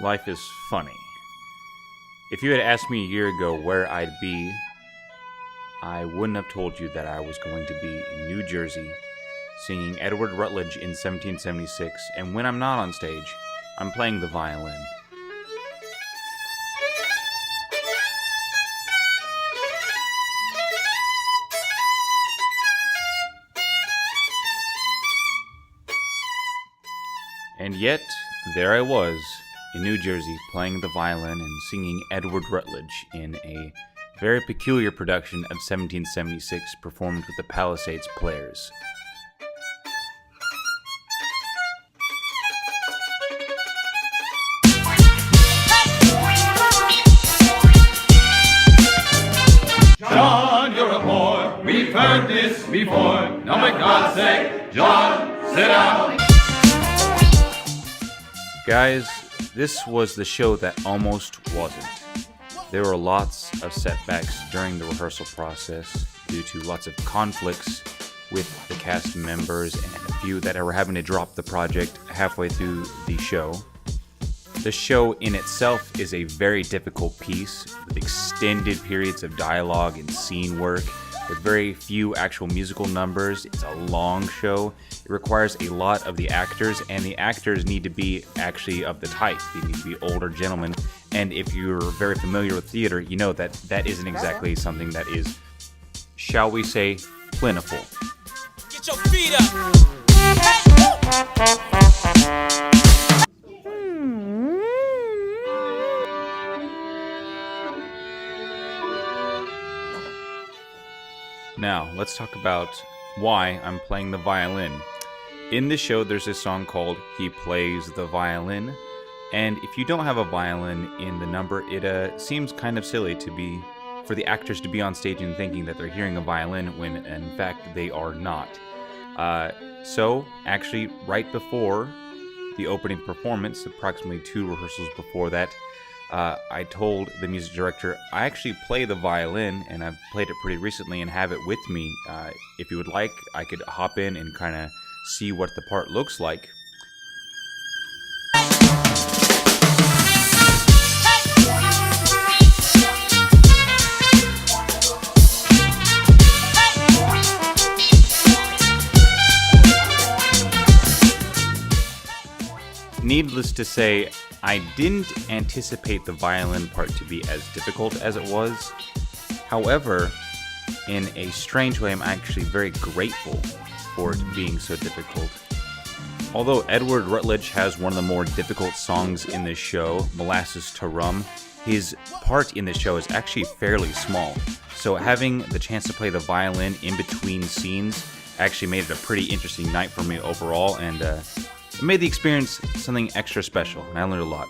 life is funny. If you had asked me a year ago where I'd be, I wouldn't have told you that I was going to be in New Jersey singing Edward Rutledge in 1776, and when I'm not on stage, I'm playing the violin. And yet, there I was, in New Jersey, playing the violin and singing Edward Rutledge in a very peculiar production of 1776 performed with the Palisades Players. John, you're a bore. We've heard this before. No, for God's sake, John, sit down. Guys, this was the show that almost wasn't. There were lots of setbacks during the rehearsal process due to lots of conflicts with the cast members and a few that were having to drop the project halfway through the show. The show in itself is a very difficult piece with extended periods of dialogue and scene work with very few actual musical numbers. It's a long show. It requires a lot of the actors, and the actors need to be actually of the type. They need to be older gentlemen, and if you're very familiar with theater, you know that that isn't exactly something that is, shall we say, plentiful. Get your feet up! Now, let's talk about why I'm playing the violin. In this show, there's a song called He Plays the Violin, and if you don't have a violin in the number, it seems kind of silly for the actors to be on stage and thinking that they're hearing a violin when in fact they are not. So, actually, right before the opening performance, approximately 2 rehearsals before that, I told the music director, I actually play the violin, and I've played it pretty recently and have it with me. If you would like, I could hop in and kind of see what the part looks like. Needless to say, I didn't anticipate the violin part to be as difficult as it was. However, in a strange way, I'm actually very grateful for it being so difficult. Although Edward Rutledge has one of the more difficult songs in this show, Molasses to Rum, his part in this show is actually fairly small. So having the chance to play the violin in between scenes actually made it a pretty interesting night for me overall, and it made the experience something extra special, and I learned a lot.